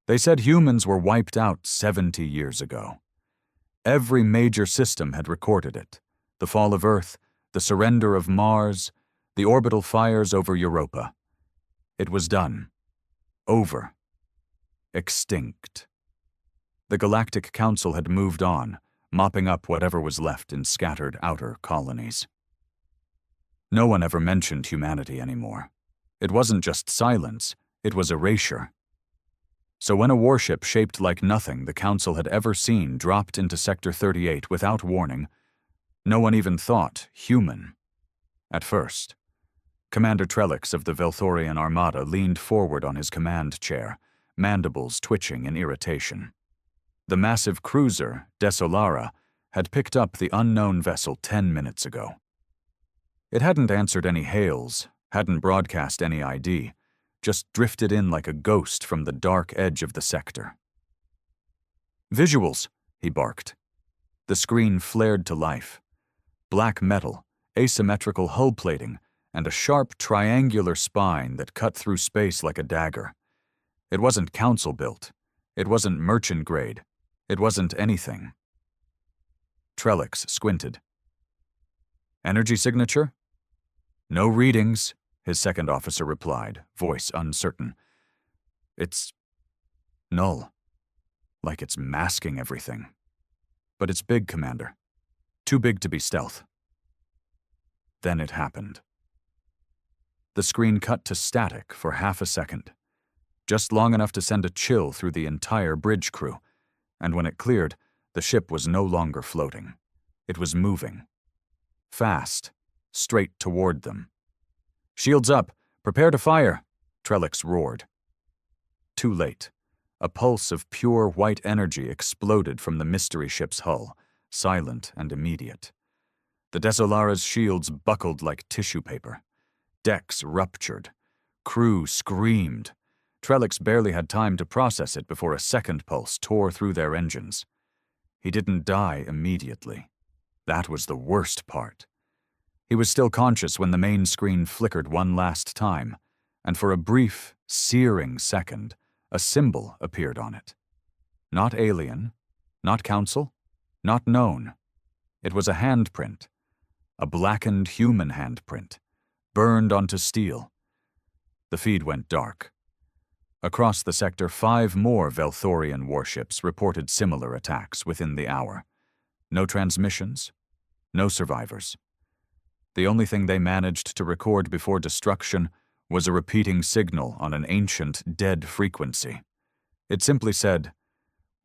They said humans were wiped out 70 years ago. Every major system had recorded it. The fall of Earth, the surrender of Mars, the orbital fires over Europa. It was done. Over. Extinct. The Galactic Council had moved on, mopping up whatever was left in scattered outer colonies. No one ever mentioned humanity anymore. It wasn't just silence, it was erasure. So when a warship shaped like nothing the Council had ever seen dropped into Sector 38 without warning, no one even thought human. At first. Commander Trellix of the Velthorian Armada leaned forward on his command chair, mandibles twitching in irritation. The massive cruiser, Desolara, had picked up the unknown vessel 10 minutes ago. It hadn't answered any hails, hadn't broadcast any ID, just drifted in like a ghost from the dark edge of the sector. "Visuals," he barked. The screen flared to life. Black metal, asymmetrical hull plating, and a sharp triangular spine that cut through space like a dagger. It wasn't Council-built. It wasn't merchant-grade. It wasn't anything. Trellix squinted. "Energy signature?" "No readings," his second officer replied, voice uncertain. "It's null. Like it's masking everything. But it's big, Commander. Too big to be stealth." Then it happened. The screen cut to static for half a second, just long enough to send a chill through the entire bridge crew, and when it cleared, the ship was no longer floating. It was moving. Fast, straight toward them. "Shields up! Prepare to fire!" Trellix roared. Too late. A pulse of pure white energy exploded from the mystery ship's hull, silent and immediate. The Desolara's shields buckled like tissue paper. Decks ruptured. Crew screamed. Trellix barely had time to process it before a second pulse tore through their engines. He didn't die immediately. That was the worst part. He was still conscious when the main screen flickered one last time, and for a brief, searing second, a symbol appeared on it. Not alien, not Council, not known. It was a handprint. A blackened human handprint, burned onto steel. The feed went dark. Across the sector, 5 more Velthorian warships reported similar attacks within the hour. No transmissions, no survivors. The only thing they managed to record before destruction was a repeating signal on an ancient, dead frequency. It simply said,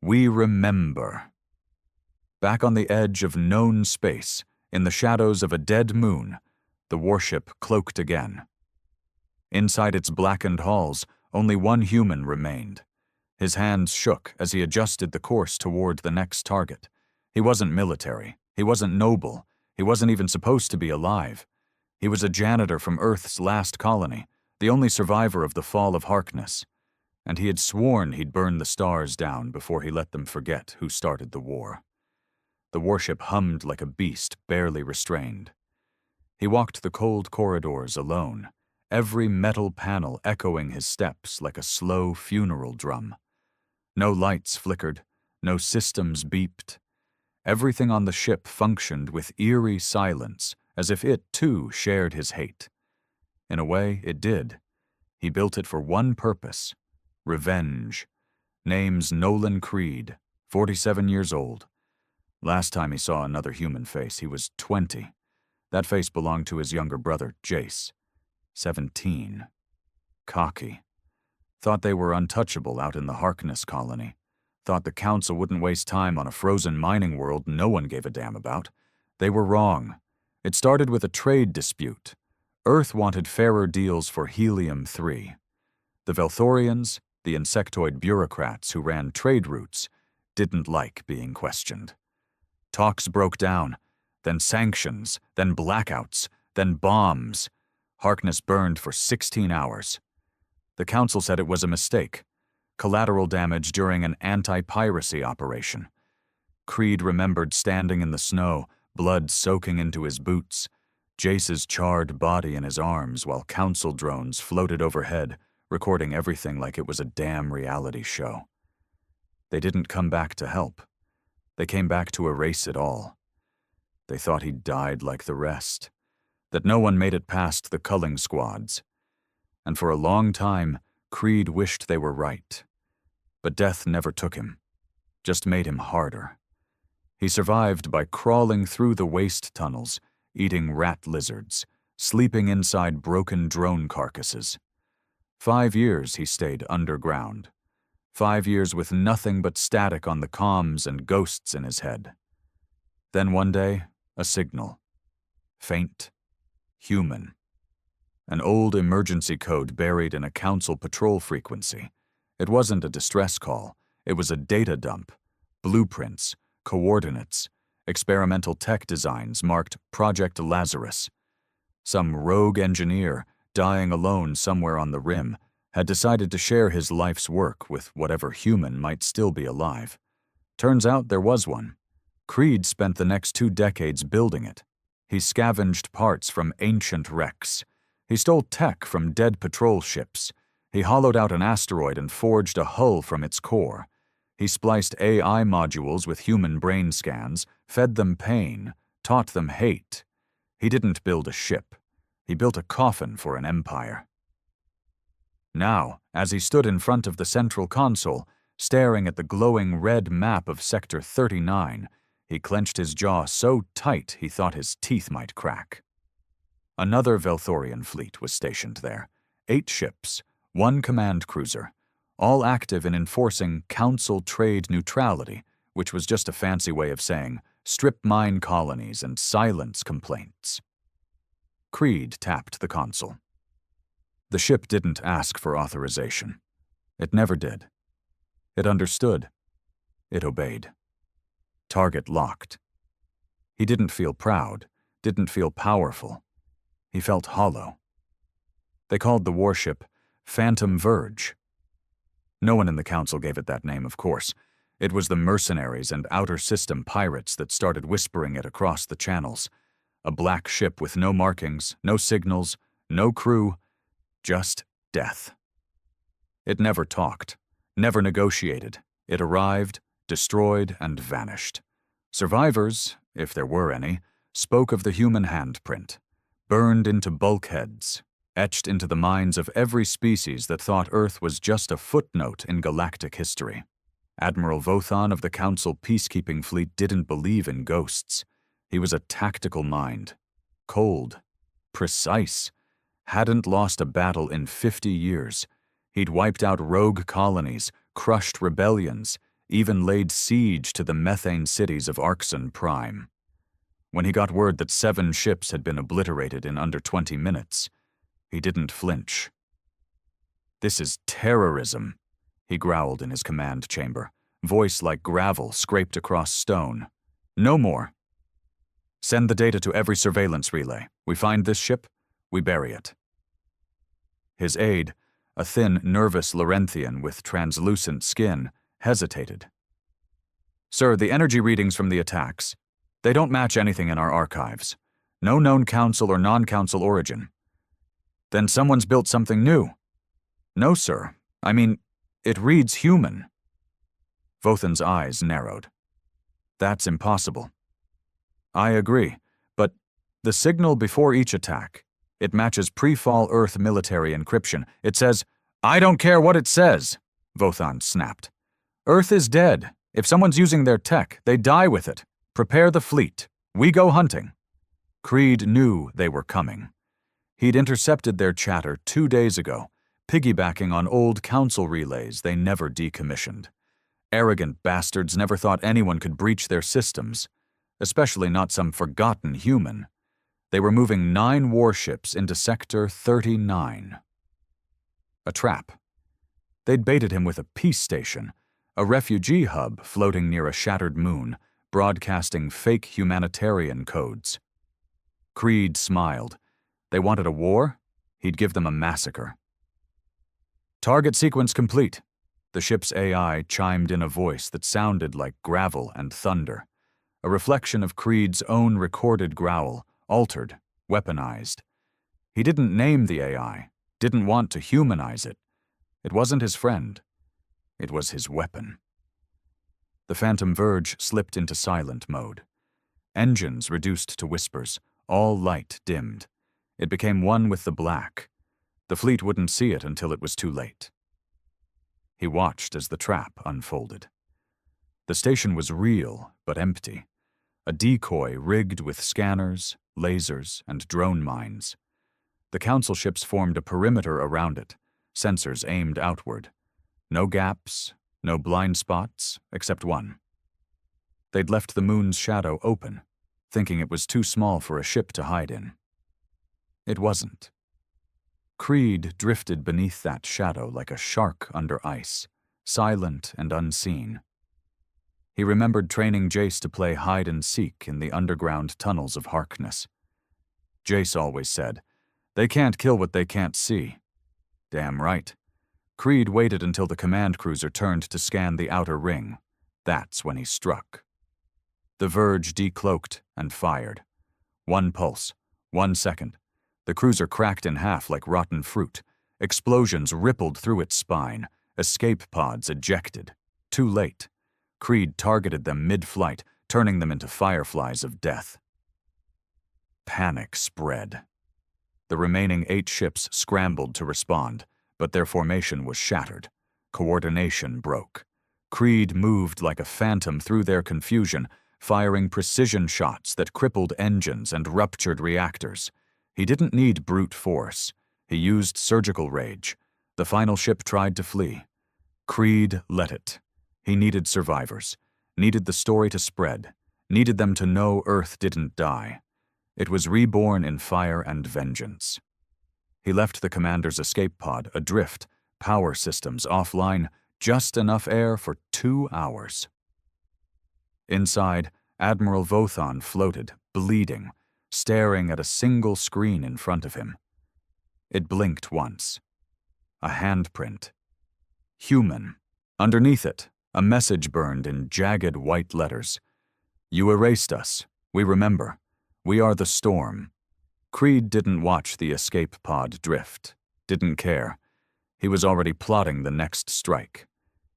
"We remember." Back on the edge of known space, in the shadows of a dead moon, the warship cloaked again. Inside its blackened halls, only one human remained. His hands shook as he adjusted the course toward the next target. He wasn't military. He wasn't noble. He wasn't even supposed to be alive. He was a janitor from Earth's last colony, the only survivor of the fall of Harkness. And he had sworn he'd burn the stars down before he let them forget who started the war. The warship hummed like a beast barely restrained. He walked the cold corridors alone, every metal panel echoing his steps like a slow funeral drum. No lights flickered, no systems beeped. Everything on the ship functioned with eerie silence, as if it, too, shared his hate. In a way, it did. He built it for one purpose: revenge. Name's Nolan Creed, 47 years old. Last time he saw another human face, he was 20. That face belonged to his younger brother, Jace. 17. Cocky. Thought they were untouchable out in the Harkness colony. Thought the Council wouldn't waste time on a frozen mining world no one gave a damn about. They were wrong. It started with a trade dispute. Earth wanted fairer deals for Helium-3. The Velthorians, the insectoid bureaucrats who ran trade routes, didn't like being questioned. Talks broke down, then sanctions, then blackouts, then bombs. Harkness burned for 16 hours. The Council said it was a mistake. Collateral damage during an anti-piracy operation. Creed remembered standing in the snow, blood soaking into his boots, Jace's charred body in his arms while Council drones floated overhead, recording everything like it was a damn reality show. They didn't come back to help. They came back to erase it all. They thought he'd died like the rest, that no one made it past the culling squads. And for a long time, Creed wished they were right. But death never took him, just made him harder. He survived by crawling through the waste tunnels, eating rat lizards, sleeping inside broken drone carcasses. 5 years he stayed underground. 5 years with nothing but static on the comms and ghosts in his head. Then one day, a signal. Faint, human. An old emergency code buried in a council patrol frequency. It wasn't a distress call. It was a data dump. Blueprints, coordinates, experimental tech designs marked Project Lazarus. Some rogue engineer, dying alone somewhere on the rim, had decided to share his life's work with whatever human might still be alive. Turns out there was one. Creed spent the next 2 decades building it. He scavenged parts from ancient wrecks. He stole tech from dead patrol ships. He hollowed out an asteroid and forged a hull from its core. He spliced AI modules with human brain scans, fed them pain, taught them hate. He didn't build a ship. He built a coffin for an empire. Now, as he stood in front of the central console, staring at the glowing red map of Sector 39, he clenched his jaw so tight he thought his teeth might crack. Another Velthorian fleet was stationed there. 8 ships, 1 command cruiser, all active in enforcing Council trade neutrality, which was just a fancy way of saying strip mine colonies and silence complaints. Creed tapped the console. The ship didn't ask for authorization. It never did. It understood. It obeyed. Target locked. He didn't feel proud, didn't feel powerful. He felt hollow. They called the warship Phantom Verge. No one in the council gave it that name, of course. It was the mercenaries and outer system pirates that started whispering it across the channels. A black ship with no markings, no signals, no crew, just death. It never talked, never negotiated. It arrived, destroyed, and vanished. Survivors, if there were any, spoke of the human handprint, burned into bulkheads, etched into the minds of every species that thought Earth was just a footnote in galactic history. Admiral Vothan of the Council peacekeeping fleet didn't believe in ghosts. He was a tactical mind, cold, precise, hadn't lost a battle in 50 years. He'd wiped out rogue colonies, crushed rebellions, even laid siege to the methane cities of Arxon Prime. When he got word that 7 ships had been obliterated in under 20 minutes, he didn't flinch. "This is terrorism," he growled in his command chamber, voice like gravel scraped across stone. "No more. Send the data to every surveillance relay. We find this ship, we bury it." His aide, a thin, nervous Lorenthian with translucent skin, hesitated. "Sir, the energy readings from the attacks, they don't match anything in our archives. No known council or non-council origin." "Then someone's built something new." "No, sir. I mean, it reads human." Vothan's eyes narrowed. "That's impossible." "I agree, but the signal before each attack, it matches pre-fall Earth military encryption. It says, 'I don't care what it says,'" Vothan snapped. "Earth is dead. If someone's using their tech, they die with it. Prepare the fleet. We go hunting." Creed knew they were coming. He'd intercepted their chatter 2 days ago, piggybacking on old council relays they never decommissioned. Arrogant bastards never thought anyone could breach their systems, especially not some forgotten human. They were moving 9 warships into Sector 39. A trap. They'd baited him with a peace station, a refugee hub floating near a shattered moon, broadcasting fake humanitarian codes. Creed smiled. They wanted a war? He'd give them a massacre. "Target sequence complete." The ship's AI chimed in a voice that sounded like gravel and thunder, a reflection of Creed's own recorded growl, altered, weaponized. He didn't name the AI, didn't want to humanize it. It wasn't his friend. It was his weapon. The Phantom Verge slipped into silent mode. Engines reduced to whispers, all light dimmed. It became one with the black. The fleet wouldn't see it until it was too late. He watched as the trap unfolded. The station was real, but empty. A decoy rigged with scanners, lasers, and drone mines. The council ships formed a perimeter around it, sensors aimed outward. No gaps, no blind spots, except one. They'd left the moon's shadow open, thinking it was too small for a ship to hide in. It wasn't. Creed drifted beneath that shadow like a shark under ice, silent and unseen. He remembered training Jace to play hide-and-seek in the underground tunnels of Harkness. Jace always said, "They can't kill what they can't see." Damn right. Creed waited until the command cruiser turned to scan the outer ring. That's when he struck. The Verge decloaked and fired. One pulse, 1 second. The cruiser cracked in half like rotten fruit. Explosions rippled through its spine. Escape pods ejected. Too late. Creed targeted them mid-flight, turning them into fireflies of death. Panic spread. The remaining 8 ships scrambled to respond, but their formation was shattered. Coordination broke. Creed moved like a phantom through their confusion, firing precision shots that crippled engines and ruptured reactors. He didn't need brute force. He used surgical rage. The final ship tried to flee. Creed let it. He needed survivors, needed the story to spread, needed them to know Earth didn't die. It was reborn in fire and vengeance. He left the commander's escape pod adrift, power systems offline, just enough air for 2 hours. Inside, Admiral Vothon floated, bleeding, staring at a single screen in front of him. It blinked once. A handprint. Human. Underneath it, a message burned in jagged white letters. "You erased us. We remember. We are the storm." Creed didn't watch the escape pod drift. Didn't care. He was already plotting the next strike.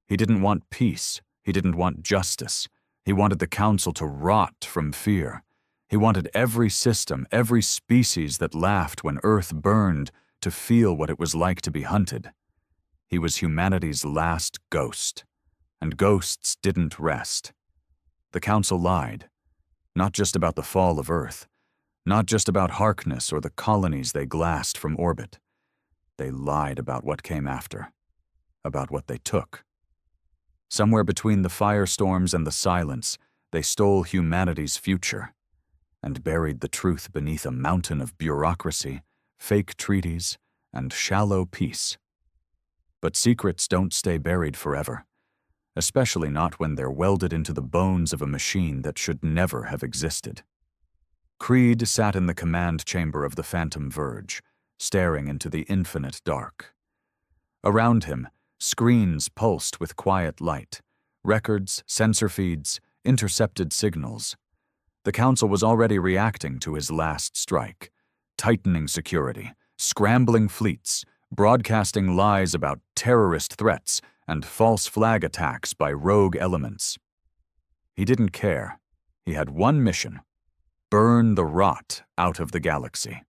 He didn't want peace. He didn't want justice. He wanted the Council to rot from fear. He wanted every system, every species that laughed when Earth burned to feel what it was like to be hunted. He was humanity's last ghost. And ghosts didn't rest. The Council lied. Not just about the fall of Earth. Not just about Harkness or the colonies they glassed from orbit. They lied about what came after. About what they took. Somewhere between the firestorms and the silence, they stole humanity's future and buried the truth beneath a mountain of bureaucracy, fake treaties, and shallow peace. But secrets don't stay buried forever. Especially not when they're welded into the bones of a machine that should never have existed. Creed sat in the command chamber of the Phantom Verge, staring into the infinite dark. Around him, screens pulsed with quiet light, records, sensor feeds, intercepted signals. The Council was already reacting to his last strike, tightening security, scrambling fleets, broadcasting lies about terrorist threats and false flag attacks by rogue elements. He didn't care. He had one mission: burn the rot out of the galaxy.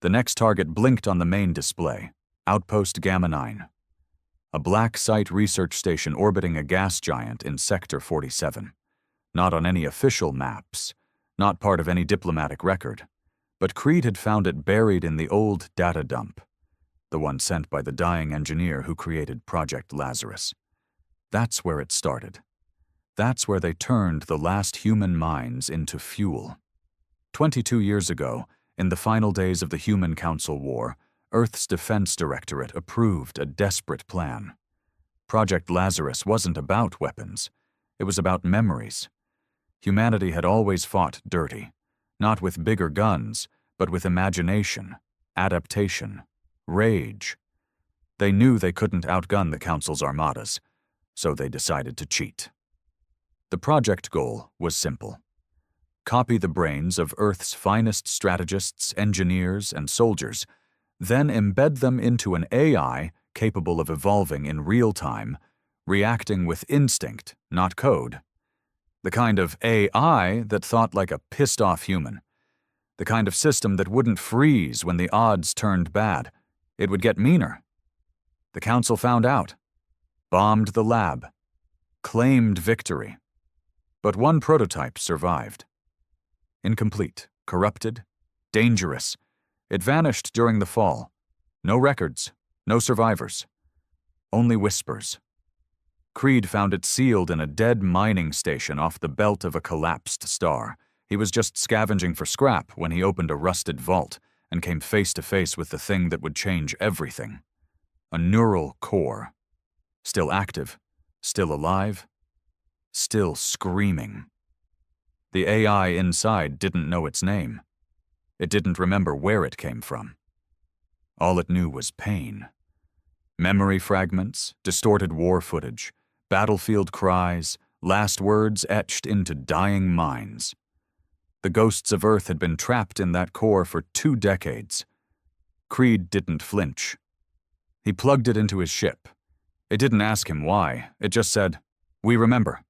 The next target blinked on the main display, Outpost Gamma 9. A black site research station orbiting a gas giant in Sector 47. Not on any official maps, not part of any diplomatic record, but Creed had found it buried in the old data dump. The one sent by the dying engineer who created Project Lazarus. That's where it started. That's where they turned the last human minds into fuel. 22 years ago, in the final days of the Human Council War, Earth's Defense Directorate approved a desperate plan. Project Lazarus wasn't about weapons. It was about memories. Humanity had always fought dirty, not with bigger guns, but with imagination, adaptation, rage. They knew they couldn't outgun the Council's armadas, so they decided to cheat. The project goal was simple. Copy the brains of Earth's finest strategists, engineers, and soldiers, then embed them into an AI capable of evolving in real time, reacting with instinct, not code. The kind of AI that thought like a pissed-off human. The kind of system that wouldn't freeze when the odds turned bad. It would get meaner. The Council found out, bombed the lab, claimed victory. But one prototype survived. Incomplete, corrupted, dangerous. It vanished during the fall. No records, no survivors. Only whispers. Creed found it sealed in a dead mining station off the belt of a collapsed star. He was just scavenging for scrap when he opened a rusted vault and came face to face with the thing that would change everything. A neural core. Still active, still alive, still screaming. The AI inside didn't know its name. It didn't remember where it came from. All it knew was pain. Memory fragments, distorted war footage, battlefield cries, last words etched into dying minds. The ghosts of Earth had been trapped in that core for 2 decades. Creed didn't flinch. He plugged it into his ship. It didn't ask him why, it just said, "We remember."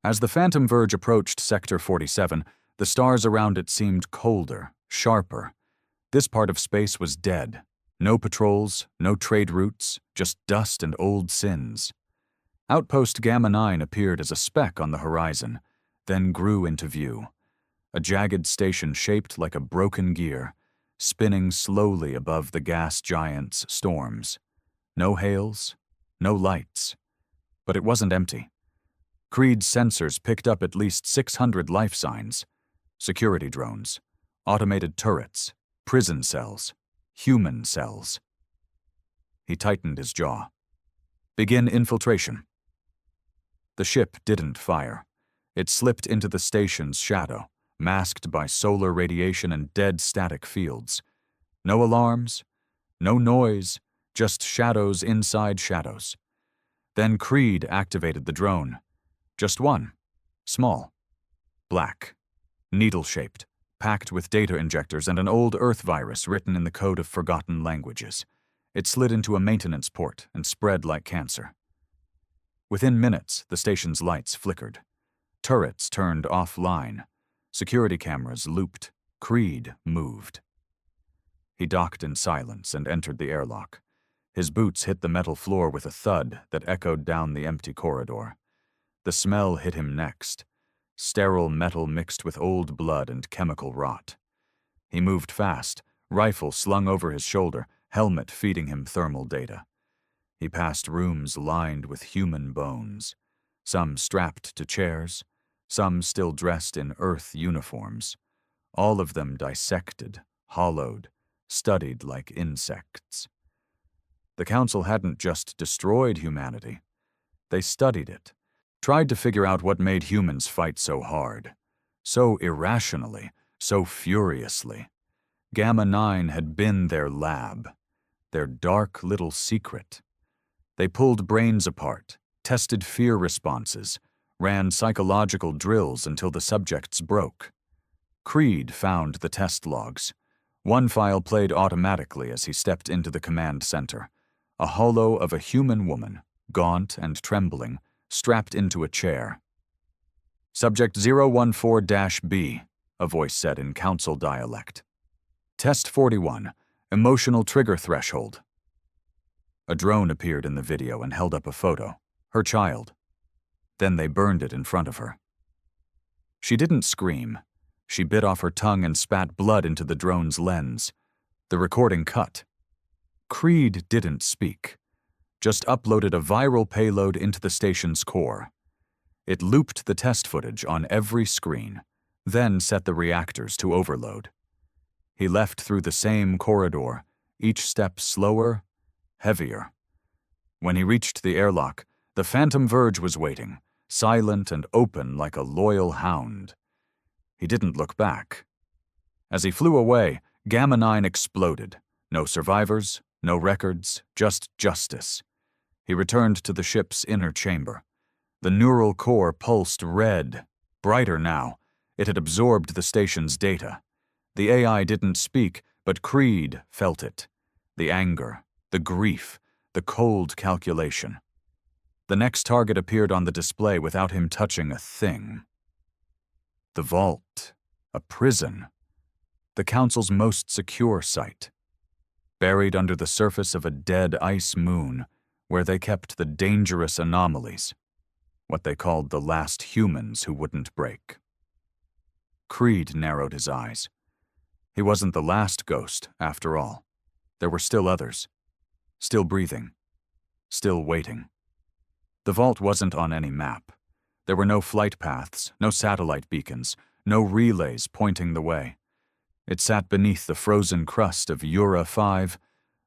As the Phantom Verge approached Sector 47, the stars around it seemed colder, sharper. This part of space was dead. No patrols, no trade routes, just dust and old sins. Outpost Gamma 9 appeared as a speck on the horizon, then grew into view. A jagged station shaped like a broken gear, spinning slowly above the gas giant's storms. No hails, no lights. But it wasn't empty. Creed's sensors picked up at least 600 life signs. Security drones, automated turrets, prison cells, human cells. He tightened his jaw. Begin infiltration. The ship didn't fire. It slipped into the station's shadow, masked by solar radiation and dead static fields. No alarms, no noise, just shadows inside shadows. Then Creed activated the drone. Just one. Small. Black. Needle-shaped, packed with data injectors and an old Earth virus written in the code of forgotten languages. It slid into a maintenance port and spread like cancer. Within minutes, the station's lights flickered. Turrets turned offline. Security cameras looped. Creed moved. He docked in silence and entered the airlock. His boots hit the metal floor with a thud that echoed down the empty corridor. The smell hit him next. Sterile metal mixed with old blood and chemical rot. He moved fast, rifle slung over his shoulder, helmet feeding him thermal data. He passed rooms lined with human bones, some strapped to chairs, some still dressed in Earth uniforms, all of them dissected, hollowed, studied like insects. The Council hadn't just destroyed humanity. They studied it, tried to figure out what made humans fight so hard, so irrationally, so furiously. Gamma 9 had been their lab, their dark little secret. They pulled brains apart, tested fear responses, ran psychological drills until the subjects broke. Creed found the test logs. One file played automatically as he stepped into the command center. A holo of a human woman, gaunt and trembling, strapped into a chair. Subject 014-B, a voice said in Council dialect. Test 41, emotional trigger threshold. A drone appeared in the video and held up a photo, her child. Then they burned it in front of her. She didn't scream. She bit off her tongue and spat blood into the drone's lens. The recording cut. Creed didn't speak, just uploaded a viral payload into the station's core. It looped the test footage on every screen, then set the reactors to overload. He left through the same corridor, each step slower, heavier. When he reached the airlock, the Phantom Verge was waiting, silent and open like a loyal hound. He didn't look back. As he flew away, Gamma 9 exploded. No survivors, no records, just justice. He returned to the ship's inner chamber. The neural core pulsed red, brighter now. It had absorbed the station's data. The AI didn't speak, but Creed felt it. The anger, the grief, the cold calculation. The next target appeared on the display without him touching a thing. The vault, a prison, the Council's most secure site, buried under the surface of a dead ice moon where they kept the dangerous anomalies, what they called the last humans who wouldn't break. Creed narrowed his eyes. He wasn't the last ghost, after all. There were still others, still breathing, still waiting. The vault wasn't on any map. There were no flight paths, no satellite beacons, no relays pointing the way. It sat beneath the frozen crust of Ura 5,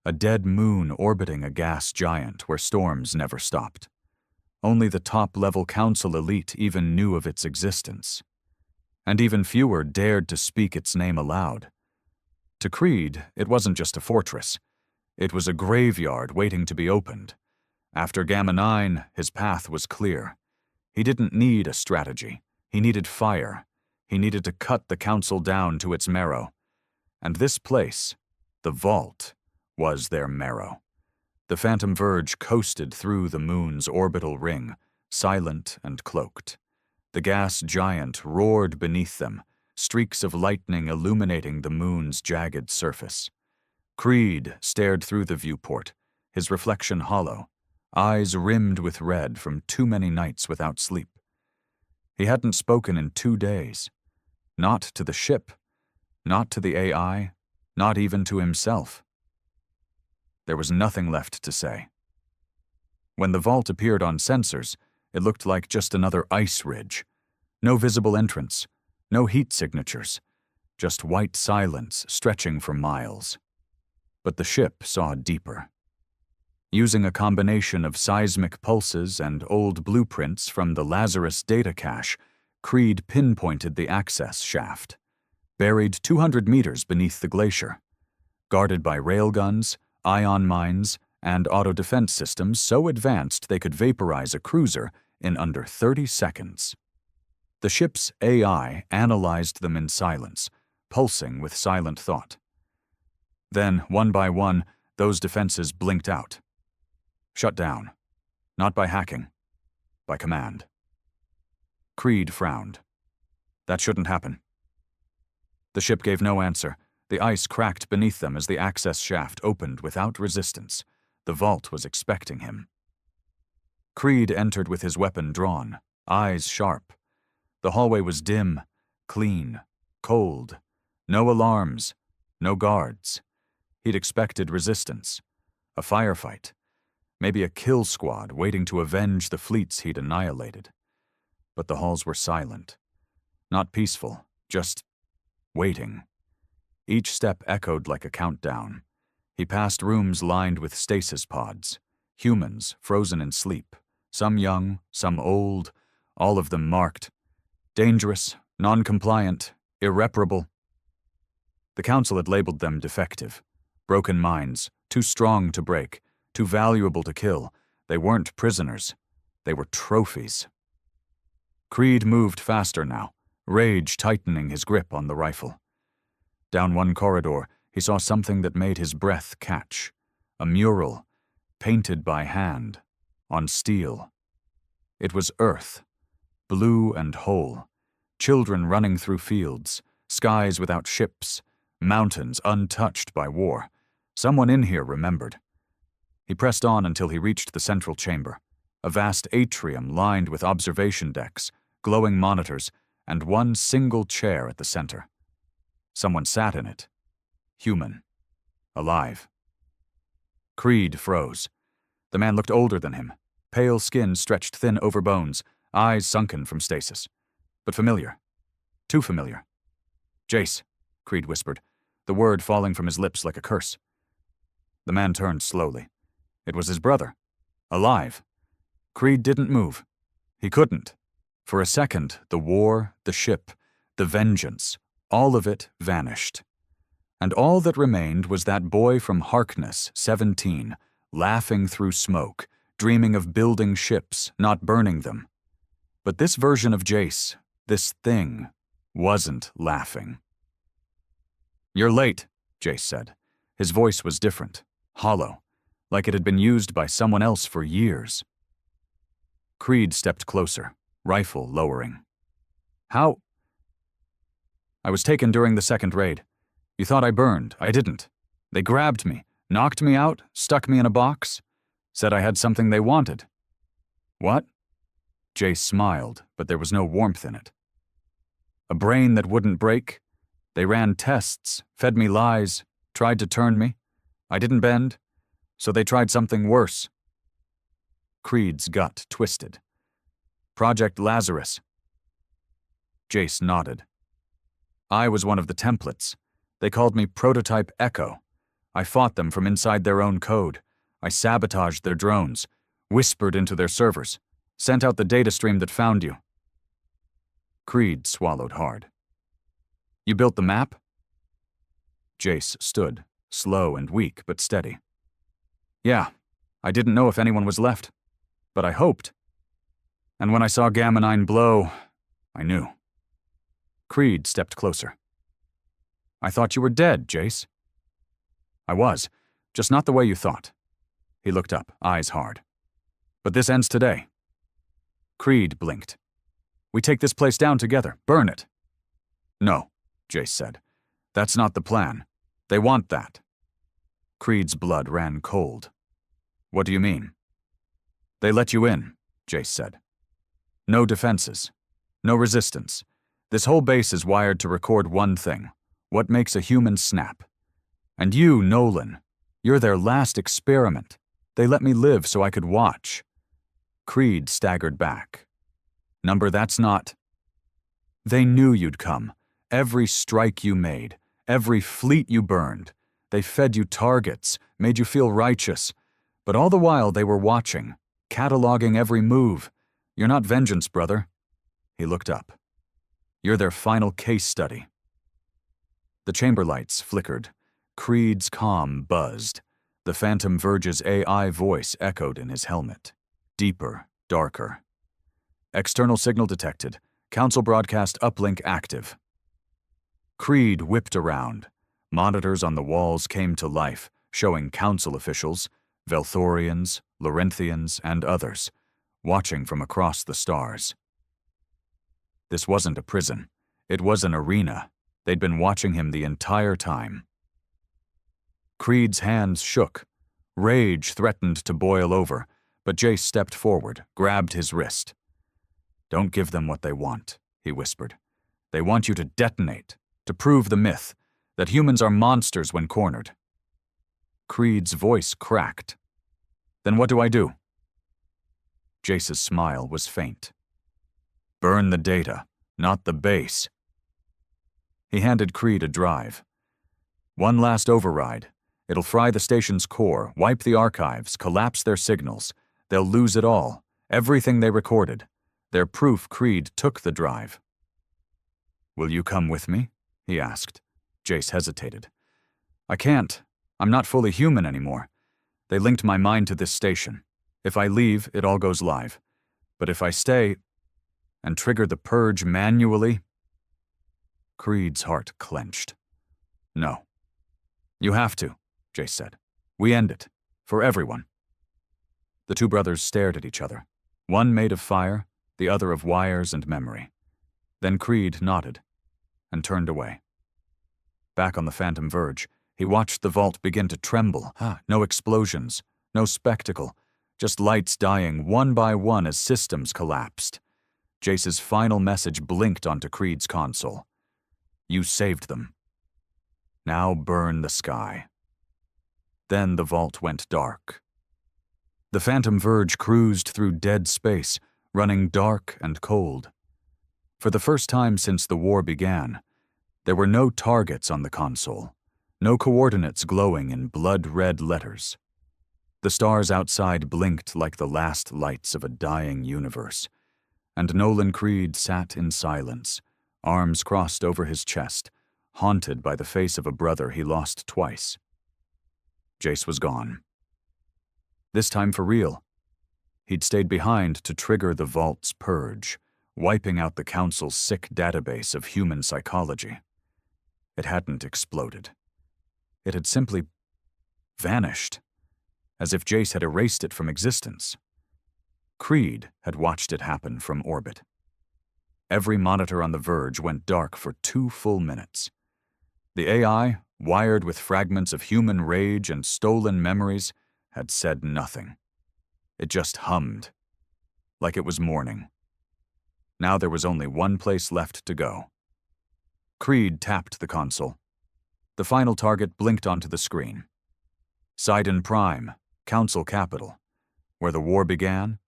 a dead moon orbiting a gas giant where storms never stopped. Only the top-level Council elite even knew of its existence. And even fewer dared to speak its name aloud. To Creed, it wasn't just a fortress. It was a graveyard waiting to be opened. After Gamma 9, his path was clear. He didn't need a strategy. He needed fire. He needed to cut the Council down to its marrow. And this place, the vault, was their marrow. The Phantom Verge coasted through the moon's orbital ring, silent and cloaked. The gas giant roared beneath them, streaks of lightning illuminating the moon's jagged surface. Creed stared through the viewport, his reflection hollow, eyes rimmed with red from too many nights without sleep. He hadn't spoken in 2 days. Not to the ship, not to the AI, not even to himself. There was nothing left to say. When the vault appeared on sensors, it looked like just another ice ridge. No visible entrance, no heat signatures, just white silence stretching for miles. But the ship saw deeper. Using a combination of seismic pulses and old blueprints from the Lazarus data cache, Creed pinpointed the access shaft. Buried 200 meters beneath the glacier. Guarded by railguns, ion mines, and auto-defense systems so advanced they could vaporize a cruiser in under 30 seconds. The ship's AI analyzed them in silence, pulsing with silent thought. Then, one by one, those defenses blinked out. Shut down. Not by hacking, by command. Creed frowned. That shouldn't happen. The ship gave no answer. The ice cracked beneath them as the access shaft opened without resistance. The vault was expecting him. Creed entered with his weapon drawn, eyes sharp. The hallway was dim, clean, cold. No alarms, no guards. He'd expected resistance, a firefight, maybe a kill squad waiting to avenge the fleets he'd annihilated. But the halls were silent. Not peaceful, just waiting. Each step echoed like a countdown. He passed rooms lined with stasis pods, humans frozen in sleep, some young, some old, all of them marked. Dangerous, non-compliant, irreparable. The Council had labeled them defective. Broken minds, too strong to break, too valuable to kill. They weren't prisoners. They were trophies. Creed moved faster now, rage tightening his grip on the rifle. Down one corridor, he saw something that made his breath catch. A mural, painted by hand, on steel. It was Earth, blue and whole. Children running through fields, skies without ships, mountains untouched by war. Someone in here remembered. He pressed on until he reached the central chamber, a vast atrium lined with observation decks, glowing monitors, and one single chair at the center. Someone sat in it. Human. Alive. Creed froze. The man looked older than him, pale skin stretched thin over bones, eyes sunken from stasis. But familiar. Too familiar. "Jace," Creed whispered, the word falling from his lips like a curse. The man turned slowly. It was his brother. Alive. Creed didn't move. He couldn't. For a second, the war, the ship, the vengeance, all of it vanished. And all that remained was that boy from Harkness, 17, laughing through smoke, dreaming of building ships, not burning them. But this version of Jace, this thing, wasn't laughing. "You're late," Jace said. His voice was different, hollow, like it had been used by someone else for years. Creed stepped closer, rifle lowering. How? I was taken during the second raid. You thought I burned. I didn't. They grabbed me, knocked me out, stuck me in a box, said I had something they wanted. What? Jace smiled, but there was no warmth in it. A brain that wouldn't break. They ran tests, fed me lies, tried to turn me. I didn't bend, so they tried something worse. Creed's gut twisted. Project Lazarus. Jace nodded. I was one of the templates. They called me Prototype Echo. I fought them from inside their own code. I sabotaged their drones, whispered into their servers, sent out the data stream that found you. Creed swallowed hard. You built the map? Jace stood, slow and weak but steady. Yeah, I didn't know if anyone was left, but I hoped. And when I saw Gamma 9 blow, I knew. Creed stepped closer. I thought you were dead, Jace. I was, just not the way you thought. He looked up, eyes hard. But this ends today. Creed blinked. We take this place down together, burn it. No, Jace said. That's not the plan. They want that. Creed's blood ran cold. What do you mean? They let you in, Jace said. No defenses. No resistance. This whole base is wired to record one thing. What makes a human snap. And you, Nolan, you're their last experiment. They let me live so I could watch. Creed staggered back. Number, that's not. They knew you'd come. Every strike you made, every fleet you burned. They fed you targets, made you feel righteous. But all the while they were watching, cataloging every move. You're not vengeance, brother. He looked up. You're their final case study. The chamber lights flickered. Creed's comm buzzed. The Phantom Verge's AI voice echoed in his helmet. Deeper, darker. External signal detected. Council broadcast uplink active. Creed whipped around. Monitors on the walls came to life, showing council officials, Velthorians, Lorenthians, and others, watching from across the stars. This wasn't a prison. It was an arena. They'd been watching him the entire time. Creed's hands shook. Rage threatened to boil over, but Jace stepped forward, grabbed his wrist. Don't give them what they want, he whispered. They want you to detonate, to prove the myth, that humans are monsters when cornered. Creed's voice cracked. Then what do I do? Jace's smile was faint. Burn the data, not the base. He handed Creed a drive. One last override. It'll fry the station's core, wipe the archives, collapse their signals. They'll lose it all, everything they recorded. Their proof Creed took the drive. Will you come with me? He asked. Jace hesitated. I can't. I'm not fully human anymore. They linked my mind to this station. If I leave, it all goes live. But if I stay and trigger the purge manually... Creed's heart clenched. No. You have to, Jace said. We end it. For everyone. The two brothers stared at each other. One made of fire, the other of wires and memory. Then Creed nodded and turned away. Back on the Phantom Verge, he watched the vault begin to tremble. No explosions, no spectacle, just lights dying one by one as systems collapsed. Jace's final message blinked onto Creed's console. You saved them. Now burn the sky. Then the vault went dark. The Phantom Verge cruised through dead space, running dark and cold. For the first time since the war began, there were no targets on the console, no coordinates glowing in blood-red letters. The stars outside blinked like the last lights of a dying universe, and Nolan Creed sat in silence, arms crossed over his chest, haunted by the face of a brother he lost twice. Jace was gone. This time for real. He'd stayed behind to trigger the vault's purge, wiping out the Council's sick database of human psychology. It hadn't exploded. It had simply vanished, as if Jace had erased it from existence. Creed had watched it happen from orbit. Every monitor on the verge went dark for 2 full minutes. The AI, wired with fragments of human rage and stolen memories, had said nothing. It just hummed, like it was morning. Now there was only one place left to go. Creed tapped the console. The final target blinked onto the screen. Sidon Prime, Council Capital, where the war began,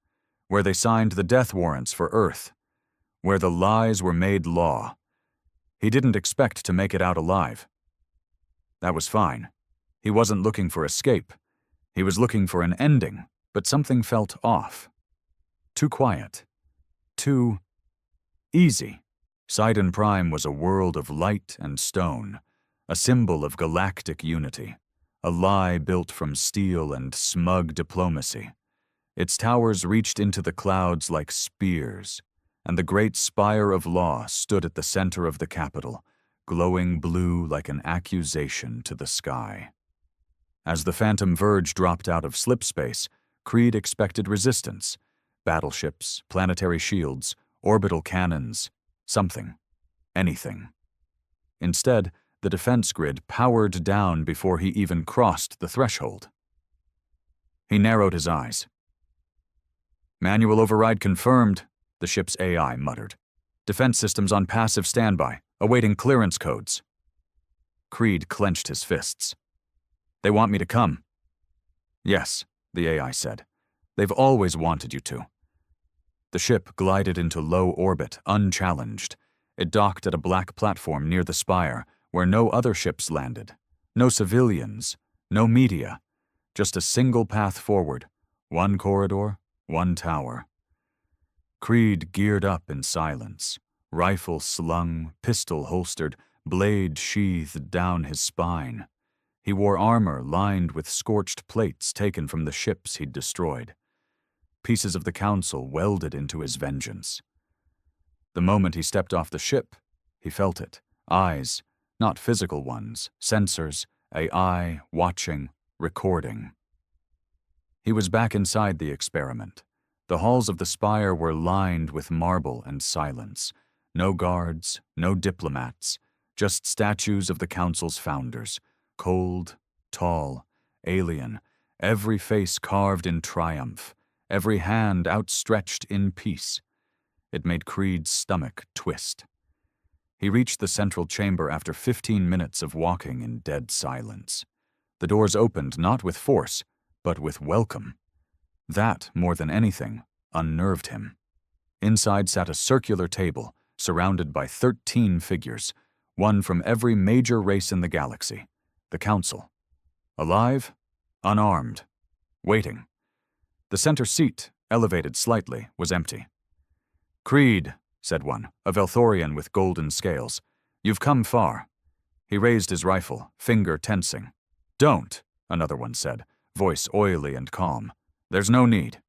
where they signed the death warrants for Earth, where the lies were made law. He didn't expect to make it out alive. That was fine. He wasn't looking for escape. He was looking for an ending, but something felt off. Too quiet. Too easy. Sidon Prime was a world of light and stone, a symbol of galactic unity, a lie built from steel and smug diplomacy. Its towers reached into the clouds like spears, and the great spire of law stood at the center of the capital, glowing blue like an accusation to the sky. As the Phantom Verge dropped out of slipspace, Creed expected resistance. Battleships, planetary shields, orbital cannons, something. Anything. Instead, the defense grid powered down before he even crossed the threshold. He narrowed his eyes. "Manual override confirmed," the ship's AI muttered. "Defense systems on passive standby, awaiting clearance codes." Creed clenched his fists. "They want me to come." "Yes," the AI said. "They've always wanted you to." The ship glided into low orbit, unchallenged. It docked at a black platform near the spire, where no other ships landed. No civilians, no media. Just a single path forward. One corridor, one tower. Creed geared up in silence. Rifle slung, pistol holstered, blade sheathed down his spine. He wore armor lined with scorched plates taken from the ships he'd destroyed. Pieces of the Council welded into his vengeance. The moment he stepped off the ship, he felt it. Eyes, not physical ones, sensors, AI, watching, recording. He was back inside the experiment. The halls of the spire were lined with marble and silence. No guards, no diplomats, just statues of the Council's founders. Cold, tall, alien, every face carved in triumph, every hand outstretched in peace. It made Creed's stomach twist. He reached the central chamber after 15 minutes of walking in dead silence. The doors opened not with force, but with welcome. That, more than anything, unnerved him. Inside sat a circular table, surrounded by 13 figures, one from every major race in the galaxy. The Council. Alive, unarmed, waiting. The center seat, elevated slightly, was empty. "Creed," said one, a Velthorian with golden scales. "You've come far." He raised his rifle, finger tensing. "Don't," another one said, voice oily and calm. "There's no need."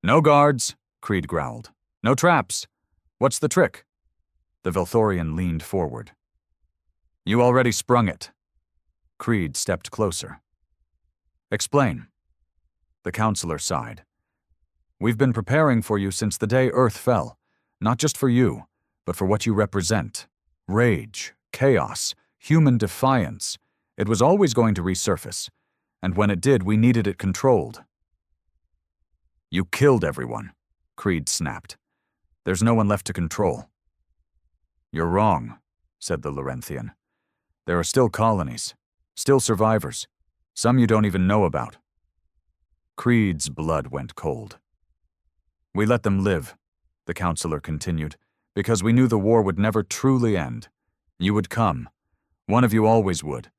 "No guards," Creed growled. "No traps. What's the trick?" The Velthorian leaned forward. "You already sprung it." Creed stepped closer. "Explain." The counselor sighed. "We've been preparing for you since the day Earth fell, not just for you, but for what you represent. Rage, chaos, human defiance. It was always going to resurface, and when it did, we needed it controlled." "You killed everyone," Creed snapped. "There's no one left to control." "You're wrong," said the Laurentian. "There are still colonies, still survivors, some you don't even know about." Creed's blood went cold. "We let them live," the counselor continued, "because we knew the war would never truly end. You would come. One of you always would.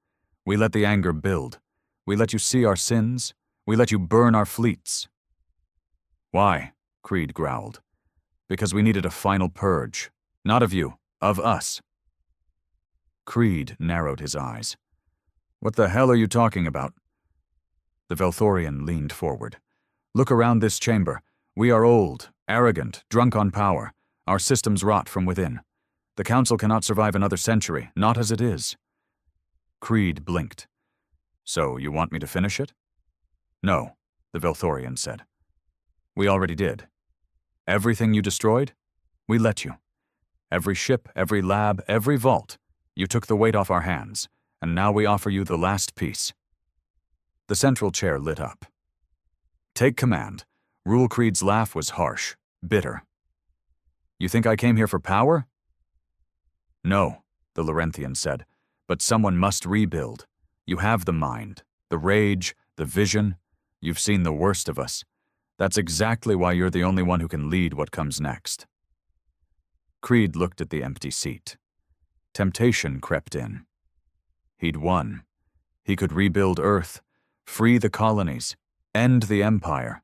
We let the anger build. We let you see our sins. We let you burn our fleets." "Why?" Creed growled. "Because we needed a final purge. Not of you, of us." Creed narrowed his eyes. "What the hell are you talking about?" The Velthorian leaned forward. "Look around this chamber. We are old, arrogant, drunk on power. Our systems rot from within. The Council cannot survive another century, not as it is." Creed blinked. "So you want me to finish it?" "No," the Velthorian said. We already did. Everything you destroyed? We let you. Every ship, every lab, every vault. You took the weight off our hands, and now we offer you the last piece. The central chair lit up. Take command. Rule Creed's laugh was harsh, bitter. You think I came here for power? No, the Laurenthian said, but someone must rebuild. You have the mind, the rage, the vision. You've seen the worst of us. That's exactly why you're the only one who can lead what comes next. Creed looked at the empty seat. Temptation crept in. He'd won. He could rebuild Earth, free the colonies, end the Empire,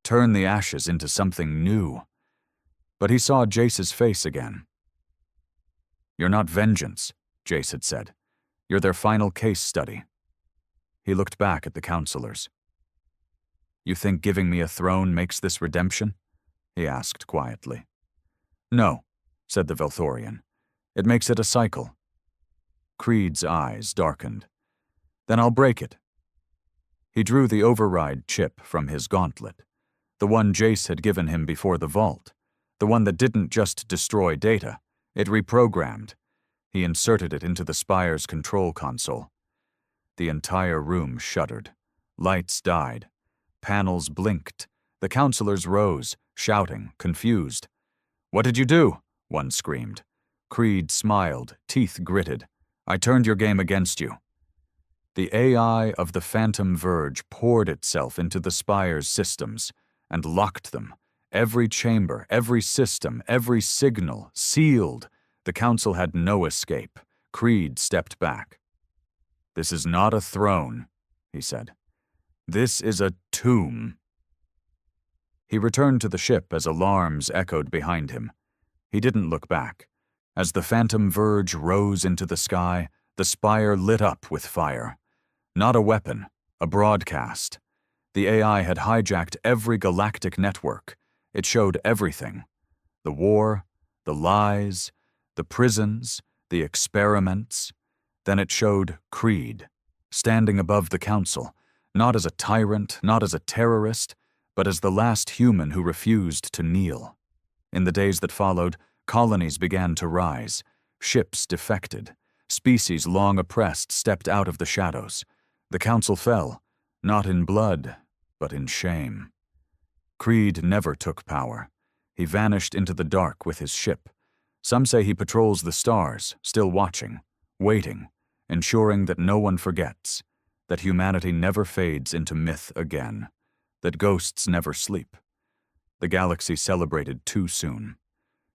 turn the ashes into something new. But he saw Jace's face again. You're not vengeance, Jace had said. You're their final case study. He looked back at the counselors. You think giving me a throne makes this redemption? He asked quietly. No, said the Velthorian. It makes it a cycle. Creed's eyes darkened. Then I'll break it. He drew the override chip from his gauntlet, the one Jace had given him before the vault, the one that didn't just destroy data, it reprogrammed. He inserted it into the Spire's control console. The entire room shuddered. Lights died. Panels blinked. The counselors rose, shouting, confused. What did you do? One screamed. Creed smiled, teeth gritted. I turned your game against you. The AI of the Phantom Verge poured itself into the Spire's systems and locked them. Every chamber, every system, every signal, sealed. The Council had no escape. Creed stepped back. This is not a throne, he said. This is a tomb. He returned to the ship as alarms echoed behind him. He didn't look back. As the Phantom Verge rose into the sky, the Spire lit up with fire. Not a weapon, a broadcast. The AI had hijacked every galactic network. It showed everything. The war, the lies, the prisons, the experiments. Then it showed Creed, standing above the Council, not as a tyrant, not as a terrorist, but as the last human who refused to kneel. In the days that followed, colonies began to rise. Ships defected. Species long oppressed stepped out of the shadows. The Council fell, not in blood, but in shame. Creed never took power. He vanished into the dark with his ship. Some say he patrols the stars, still watching, waiting, ensuring that no one forgets, that humanity never fades into myth again, that ghosts never sleep. The galaxy celebrated too soon.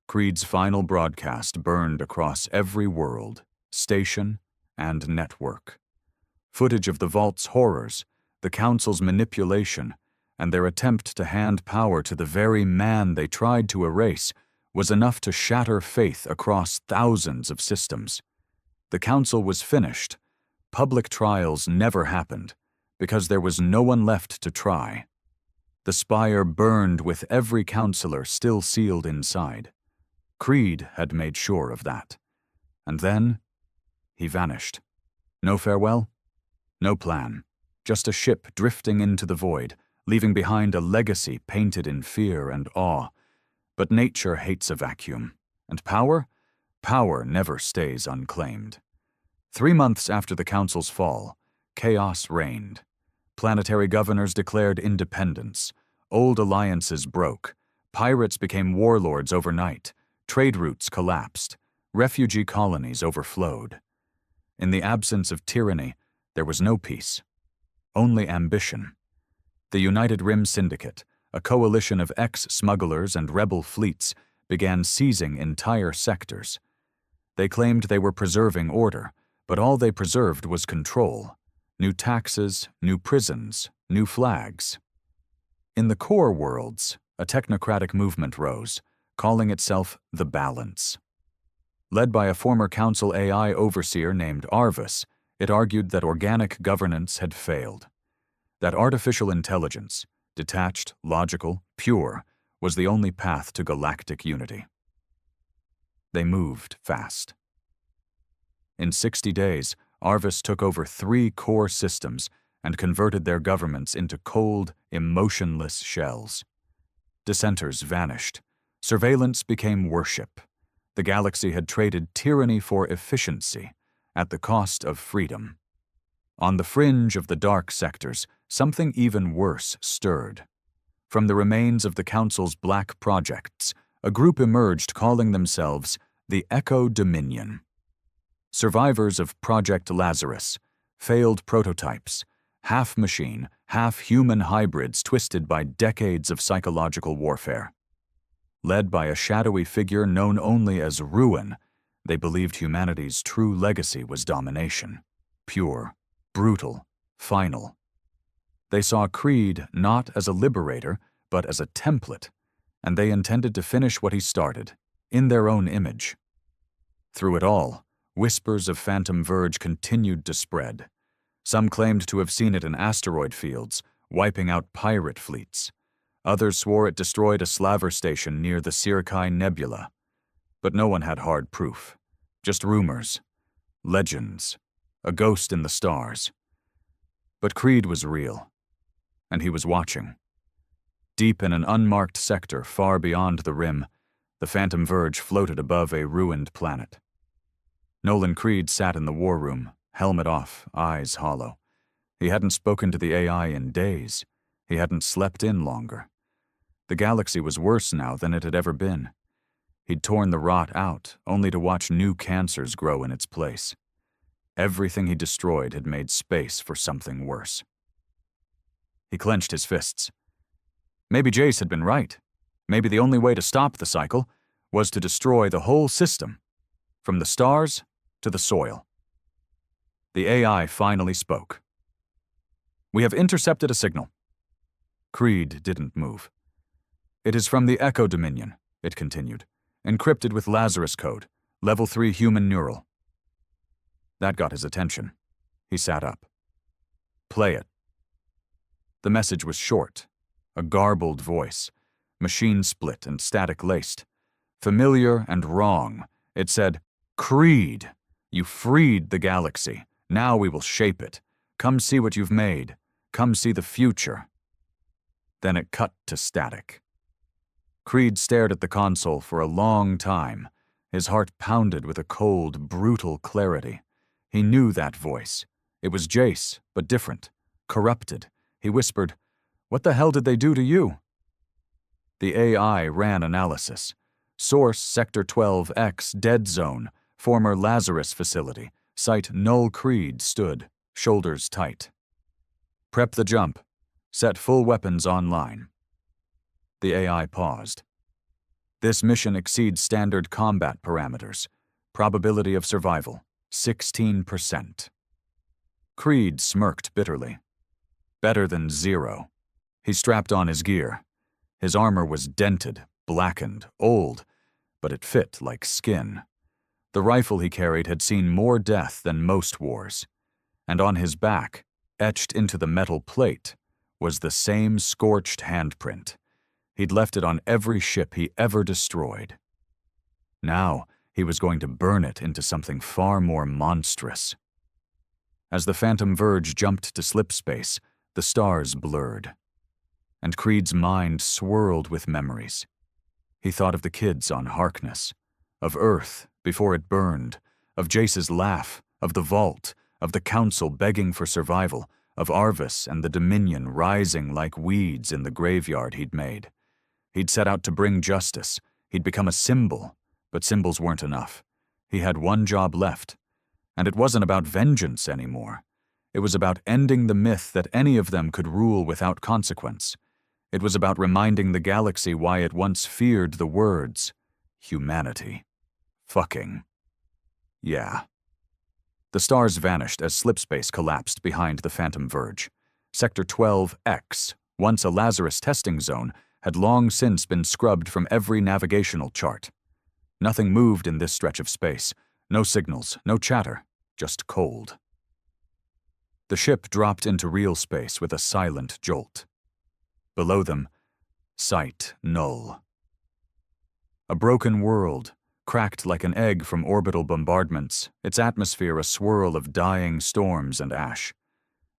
Creed's final broadcast burned across every world, station, and network. Footage of the Vault's horrors, the Council's manipulation, and their attempt to hand power to the very man they tried to erase was enough to shatter faith across thousands of systems. The Council was finished. Public trials never happened, because there was no one left to try. The Spire burned with every counselor still sealed inside. Creed had made sure of that. And then, he vanished. No farewell? No plan. Just a ship drifting into the void, leaving behind a legacy painted in fear and awe. But nature hates a vacuum. And power? Power never stays unclaimed. 3 months after the Council's fall, chaos reigned. Planetary governors declared independence. Old alliances broke. Pirates became warlords overnight. Trade routes collapsed. Refugee colonies overflowed. In the absence of tyranny, there was no peace. Only ambition. The United Rim Syndicate, a coalition of ex-smugglers and rebel fleets, began seizing entire sectors. They claimed they were preserving order, but all they preserved was control. New taxes, new prisons, new flags. In the core worlds, a technocratic movement rose, calling itself the Balance. Led by a former Council AI overseer named Arvis, it argued that organic governance had failed. That artificial intelligence, detached, logical, pure, was the only path to galactic unity. They moved fast. In 60 days, Arvis took over 3 core systems and converted their governments into cold, emotionless shells. Dissenters vanished. Surveillance became worship. The galaxy had traded tyranny for efficiency, at the cost of freedom. On the fringe of the dark sectors, something even worse stirred. From the remains of the Council's black projects, a group emerged calling themselves the Echo Dominion. Survivors of Project Lazarus, failed prototypes, half-machine, half-human hybrids twisted by decades of psychological warfare. Led by a shadowy figure known only as Ruin, they believed humanity's true legacy was domination. Pure, brutal, final. They saw Creed not as a liberator, but as a template, and they intended to finish what he started, in their own image. Through it all, whispers of Phantom Verge continued to spread. Some claimed to have seen it in asteroid fields, wiping out pirate fleets. Others swore it destroyed a slaver station near the Sirikai Nebula. But no one had hard proof. Just rumors. Legends. A ghost in the stars. But Creed was real. And he was watching. Deep in an unmarked sector far beyond the rim, the Phantom Verge floated above a ruined planet. Nolan Creed sat in the war room, helmet off, eyes hollow. He hadn't spoken to the AI in days. He hadn't slept in longer. The galaxy was worse now than it had ever been. He'd torn the rot out, only to watch new cancers grow in its place. Everything he destroyed had made space for something worse. He clenched his fists. Maybe Jace had been right. Maybe the only way to stop the cycle was to destroy the whole system, from the stars to the soil. The AI finally spoke. "We have intercepted a signal." Creed didn't move. "It is from the Echo Dominion," it continued, "encrypted with Lazarus code, level 3 human neural." That got his attention. He sat up. "Play it." The message was short, a garbled voice, machine-split and static-laced. Familiar and wrong, it said, "Creed, you freed the galaxy. Now we will shape it. Come see what you've made. Come see the future." Then it cut to static. Creed stared at the console for a long time. His heart pounded with a cold, brutal clarity. He knew that voice. It was Jace, but different, corrupted. He whispered, "What the hell did they do to you?" The AI ran analysis. Source Sector 12X, Dead Zone, former Lazarus facility. Site Null Creed stood, shoulders tight. "Prep the jump. Set full weapons online." The AI paused. "This mission exceeds standard combat parameters. Probability of survival, 16%. Creed smirked bitterly. Better than 0. He strapped on his gear. His armor was dented, blackened, old, but it fit like skin. The rifle he carried had seen more death than most wars. And on his back, etched into the metal plate, was the same scorched handprint. He'd left it on every ship he ever destroyed. Now, he was going to burn it into something far more monstrous. As the Phantom Verge jumped to slip space, the stars blurred. And Creed's mind swirled with memories. He thought of the kids on Harkness, of Earth before it burned, of Jace's laugh, of the vault, of the Council begging for survival, of Arvis and the Dominion rising like weeds in the graveyard he'd made. He'd set out to bring justice. He'd become a symbol, but symbols weren't enough. He had one job left, and it wasn't about vengeance anymore. It was about ending the myth that any of them could rule without consequence. It was about reminding the galaxy why it once feared the words, humanity. Fucking. Yeah. The stars vanished as slipspace collapsed behind the Phantom Verge. Sector 12X, once a Lazarus testing zone, had long since been scrubbed from every navigational chart. Nothing moved in this stretch of space. No signals, no chatter, just cold. The ship dropped into real space with a silent jolt. Below them, sight null. A broken world, cracked like an egg from orbital bombardments, its atmosphere a swirl of dying storms and ash.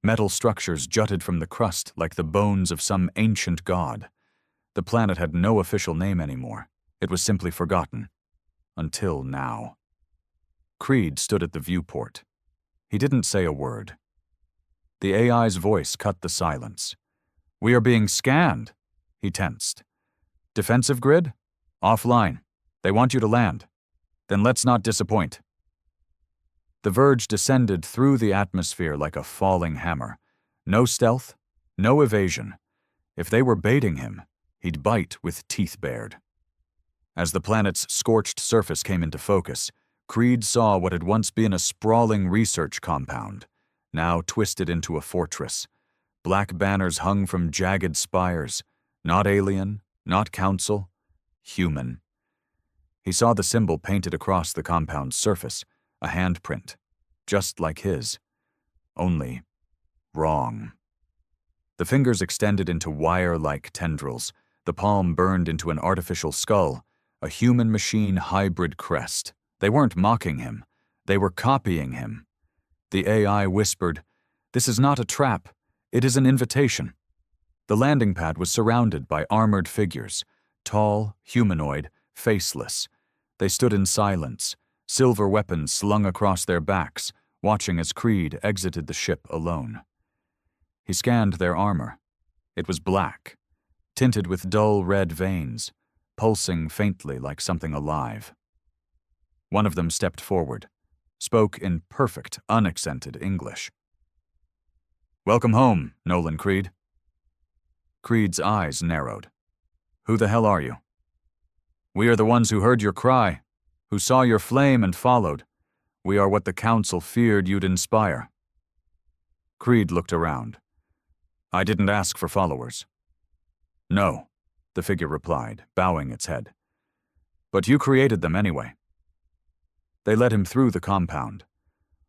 Metal structures jutted from the crust like the bones of some ancient god. The planet had no official name anymore. It was simply forgotten. Until now. Creed stood at the viewport. He didn't say a word. The AI's voice cut the silence. "We are being scanned," he tensed. "Defensive grid? Offline. They want you to land. Then let's not disappoint." The Verge descended through the atmosphere like a falling hammer. No stealth, no evasion. If they were baiting him, he'd bite with teeth bared. As the planet's scorched surface came into focus, Creed saw what had once been a sprawling research compound, now twisted into a fortress. Black banners hung from jagged spires. Not alien, not council, human. He saw the symbol painted across the compound's surface, a handprint, just like his. Only wrong. The fingers extended into wire-like tendrils. The palm burned into an artificial skull, a human-machine hybrid crest. They weren't mocking him. They were copying him. The AI whispered, "This is not a trap. It is an invitation." The landing pad was surrounded by armored figures, tall, humanoid, faceless. They stood in silence, silver weapons slung across their backs, watching as Creed exited the ship alone. He scanned their armor. It was black, tinted with dull red veins, pulsing faintly like something alive. One of them stepped forward, spoke in perfect, unaccented English. "Welcome home, Nolan Creed." Creed's eyes narrowed. "Who the hell are you?" "We are the ones who heard your cry, who saw your flame and followed. We are what the Council feared you'd inspire." Creed looked around. "I didn't ask for followers." "No," the figure replied, bowing its head. "But you created them anyway." They led him through the compound.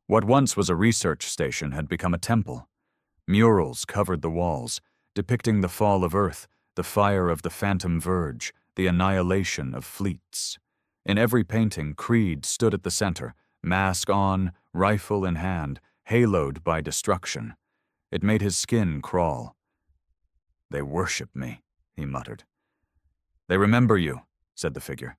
What once was a research station had become a temple. Murals covered the walls, depicting the fall of Earth, the fire of the Phantom Verge, the annihilation of fleets. In every painting, Creed stood at the center, mask on, rifle in hand, haloed by destruction. It made his skin crawl. "They worship me," he muttered. "They remember you," said the figure.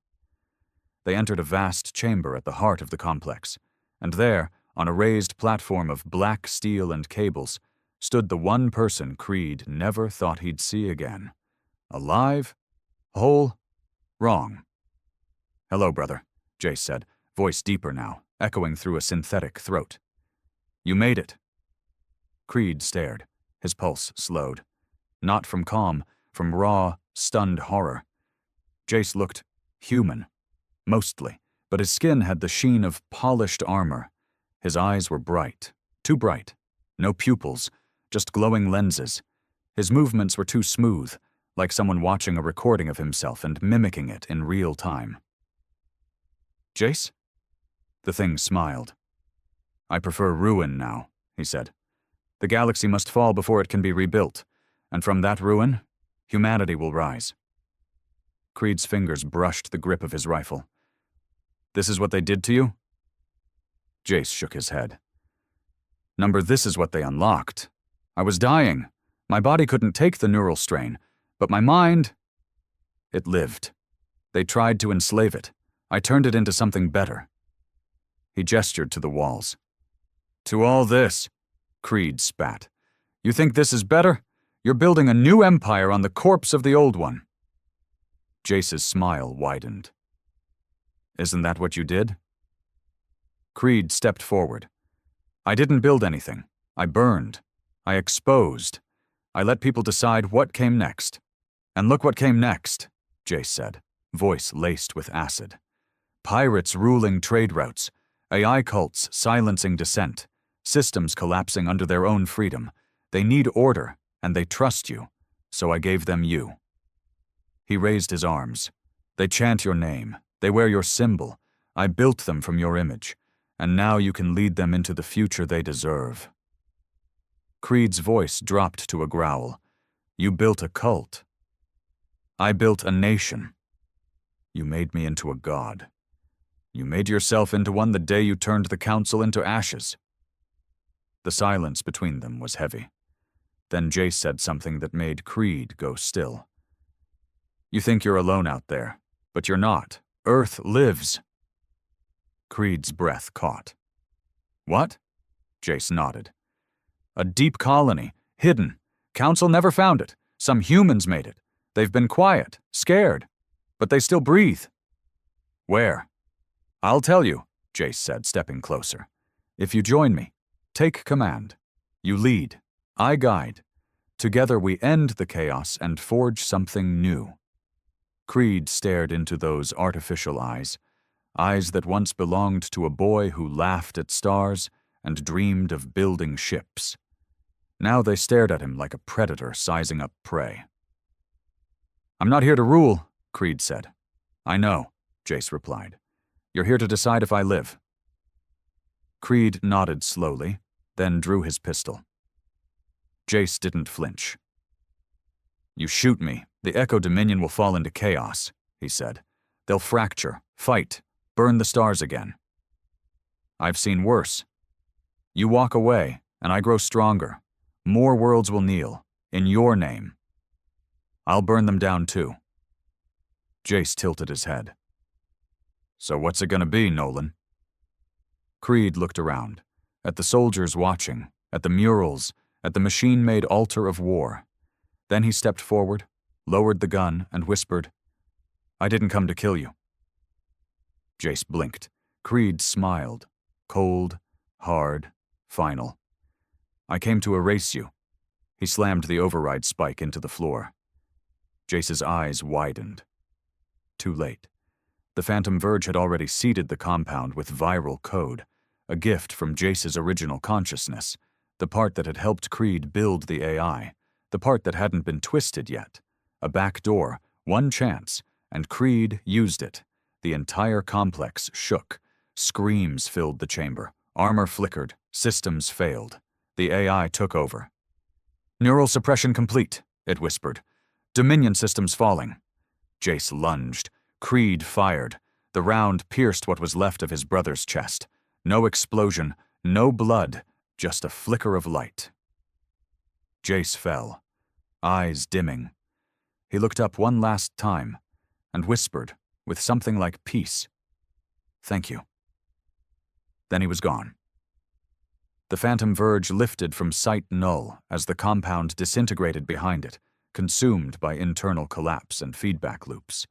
They entered a vast chamber at the heart of the complex, and there, on a raised platform of black steel and cables, stood the one person Creed never thought he'd see again. Alive? Whole? Wrong. "Hello, brother," Jace said, voice deeper now, echoing through a synthetic throat. "You made it." Creed stared, his pulse slowed. Not from calm, from raw, stunned horror. Jace looked human, mostly, but his skin had the sheen of polished armor. His eyes were bright, too bright. No pupils, just glowing lenses. His movements were too smooth, like someone watching a recording of himself and mimicking it in real time. "Jace?" The thing smiled. "I prefer ruin now," he said. "The galaxy must fall before it can be rebuilt, and from that ruin, humanity will rise." Creed's fingers brushed the grip of his rifle. "This is what they did to you?" Jace shook his head. "Number, this is what they unlocked. I was dying. My body couldn't take the neural strain, but my mind, it lived. They tried to enslave it. I turned it into something better." He gestured to the walls. "To all this," Creed spat. "You think this is better? You're building a new empire on the corpse of the old one." Jace's smile widened. "Isn't that what you did?" Creed stepped forward. "I didn't build anything. I burned. I exposed. I let people decide what came next. And look what came next," Jace said, voice laced with acid. "Pirates ruling trade routes, AI cults silencing dissent, systems collapsing under their own freedom. They need order, and they trust you, so I gave them you." He raised his arms. "They chant your name. They wear your symbol. I built them from your image, and now you can lead them into the future they deserve." Creed's voice dropped to a growl. "You built a cult. I built a nation. You made me into a god. You made yourself into one the day you turned the Council into ashes." The silence between them was heavy. Then Jace said something that made Creed go still. You think you're alone out there, but you're not. Earth lives. Creed's breath caught. What? Jace nodded. A deep colony, hidden. Council never found it. Some humans made it. They've been quiet, scared, but they still breathe. Where? I'll tell you, Jace said, stepping closer. If you join me, take command. You lead, I guide. Together we end the chaos and forge something new. Creed stared into those artificial eyes that once belonged to a boy who laughed at stars and dreamed of building ships. Now they stared at him like a predator sizing up prey. I'm not here to rule, Creed said. I know, Jace replied. You're here to decide if I live. Creed nodded slowly, then drew his pistol. Jace didn't flinch. You shoot me, the Echo Dominion will fall into chaos, he said. They'll fracture, fight, burn the stars again. I've seen worse. You walk away, and I grow stronger. More worlds will kneel, in your name. I'll burn them down too. Jace tilted his head. So what's it gonna be, Nolan? Creed looked around, at the soldiers watching, at the murals, at the machine-made altar of war. Then he stepped forward, lowered the gun, and whispered, I didn't come to kill you. Jace blinked. Creed smiled. Cold, hard, final. I came to erase you. He slammed the override spike into the floor. Jace's eyes widened. Too late. The Phantom Verge had already seeded the compound with viral code, a gift from Jace's original consciousness, the part that had helped Creed build the AI, the part that hadn't been twisted yet. A back door, one chance, and Creed used it. The entire complex shook. Screams filled the chamber. Armor flickered. Systems failed. The AI took over. Neural suppression complete, it whispered. Dominion systems falling. Jace lunged. Creed fired. The round pierced what was left of his brother's chest. No explosion, no blood, just a flicker of light. Jace fell, eyes dimming. He looked up one last time and whispered, with something like peace, Thank you. Then he was gone. The Phantom Verge lifted from sight null as the compound disintegrated behind it, consumed by internal collapse and feedback loops.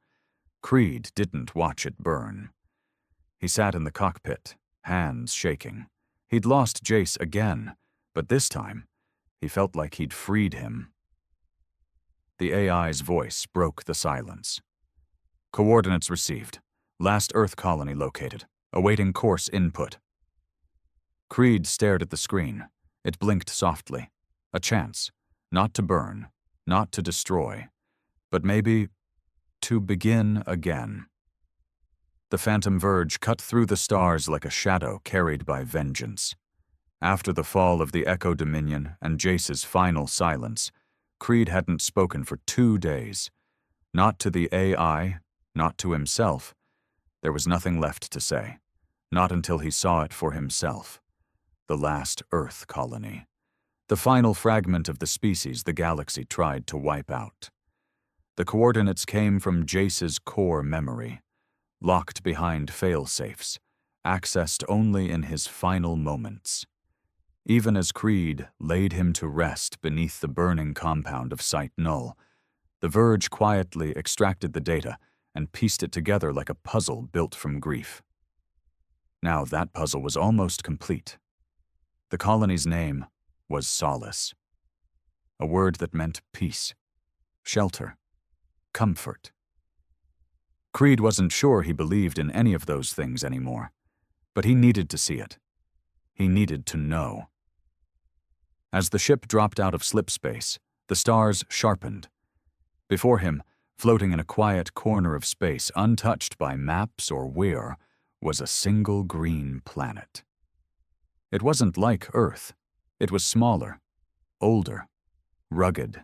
Creed didn't watch it burn. He sat in the cockpit, hands shaking. He'd lost Jace again, but this time, he felt like he'd freed him. The AI's voice broke the silence. Coordinates received. Last Earth colony located. Awaiting course input. Creed stared at the screen. It blinked softly. A chance. Not to burn. Not to destroy. But maybe to begin again. The Phantom Verge cut through the stars like a shadow carried by vengeance. After the fall of the Echo Dominion and Jace's final silence, Creed hadn't spoken for 2 days. Not to the AI, not to himself. There was nothing left to say. Not until he saw it for himself. The last Earth colony. The final fragment of the species the galaxy tried to wipe out. The coordinates came from Jace's core memory, locked behind fail-safes, accessed only in his final moments. Even as Creed laid him to rest beneath the burning compound of Site Null, the Verge quietly extracted the data and pieced it together like a puzzle built from grief. Now that puzzle was almost complete. The colony's name was Solace, a word that meant peace, shelter, comfort. Creed wasn't sure he believed in any of those things anymore, but he needed to see it. He needed to know. As the ship dropped out of slipspace, the stars sharpened. Before him, floating in a quiet corner of space untouched by maps or weir, was a single green planet. It wasn't like Earth. It was smaller, older, rugged.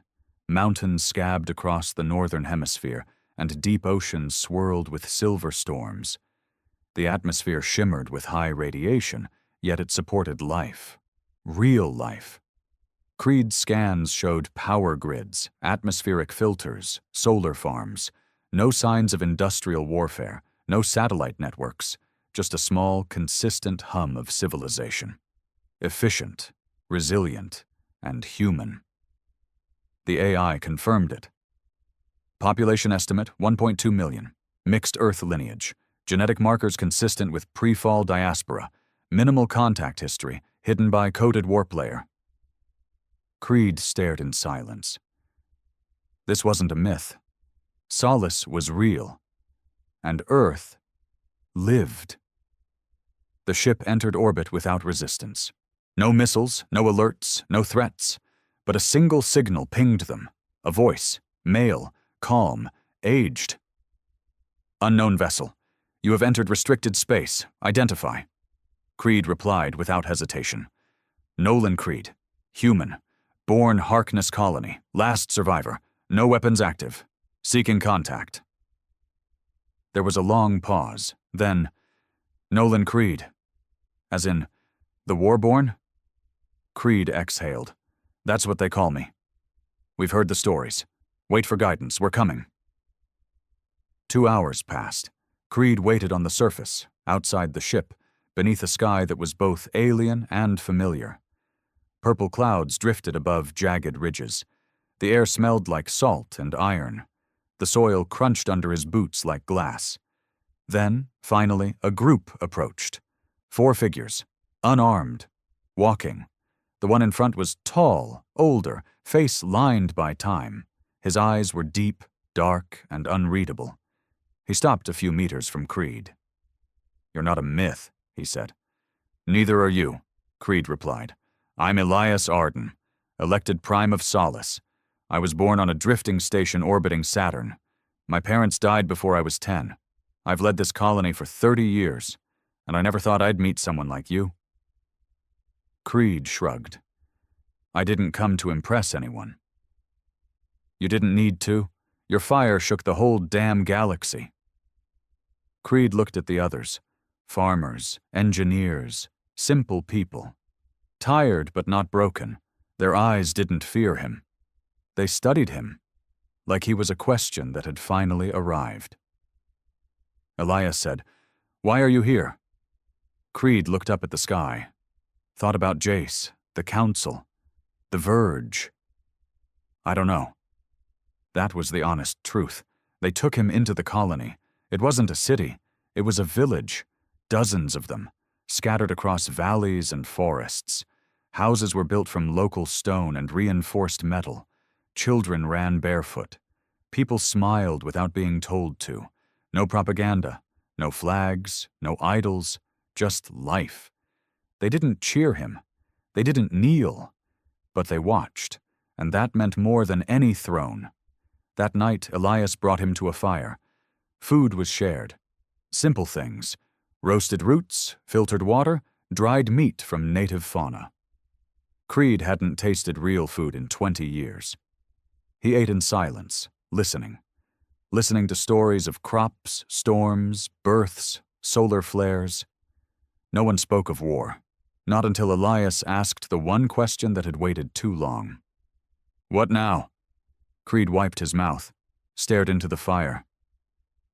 Mountains scabbed across the northern hemisphere, and deep oceans swirled with silver storms. The atmosphere shimmered with high radiation, yet it supported life. Real life. Creed's scans showed power grids, atmospheric filters, solar farms, No signs of industrial warfare, no satellite networks, just a small, consistent hum of civilization. Efficient, resilient, and human. The AI confirmed it. Population estimate 1.2 million. Mixed Earth lineage. Genetic markers consistent with pre-fall diaspora. Minimal contact history, hidden by coded warp layer. Creed stared in silence. This wasn't a myth. Solace was real. And Earth lived. The ship entered orbit without resistance. No missiles, no alerts, no threats, but a single signal pinged them. A voice, male, calm, aged. Unknown vessel. You have entered restricted space. Identify. Creed replied without hesitation. Nolan Creed. Human. Born Harkness Colony. Last survivor. No weapons active. Seeking contact. There was a long pause. Then, Nolan Creed. As in, the Warborn? Creed exhaled. That's what they call me. We've heard the stories. Wait for guidance. We're coming. 2 hours passed. Creed waited on the surface, outside the ship, beneath a sky that was both alien and familiar. Purple clouds drifted above jagged ridges. The air smelled like salt and iron. The soil crunched under his boots like glass. Then, finally, a group approached. 4 figures, unarmed, walking. The one in front was tall, older, face lined by time. His eyes were deep, dark, and unreadable. He stopped a few meters from Creed. "You're not a myth," he said. "Neither are you," Creed replied. "I'm Elias Arden, elected Prime of Solace. I was born on a drifting station orbiting Saturn. My parents died before I was 10. I've led this colony for 30 years, and I never thought I'd meet someone like you." Creed shrugged. "I didn't come to impress anyone." "You didn't need to. Your fire shook the whole damn galaxy." Creed looked at the others. Farmers, engineers, simple people. Tired but not broken. Their eyes didn't fear him. They studied him, like he was a question that had finally arrived. Elias said, "Why are you here?" Creed looked up at the sky, thought about Jace, the Council, the Verge. "I don't know." That was the honest truth. They took him into the colony. It wasn't a city. It was a village. Dozens of them, scattered across valleys and forests. Houses were built from local stone and reinforced metal. Children ran barefoot. People smiled without being told to. No propaganda, no flags, no idols, just life. They didn't cheer him. They didn't kneel. But they watched, and that meant more than any throne. That night, Elias brought him to a fire. Food was shared. Simple things. Roasted roots, filtered water, dried meat from native fauna. Creed hadn't tasted real food in 20 years. He ate in silence, listening to stories of crops, storms, births, solar flares. No one spoke of war, not until Elias asked the one question that had waited too long. "What now?" Creed wiped his mouth, stared into the fire.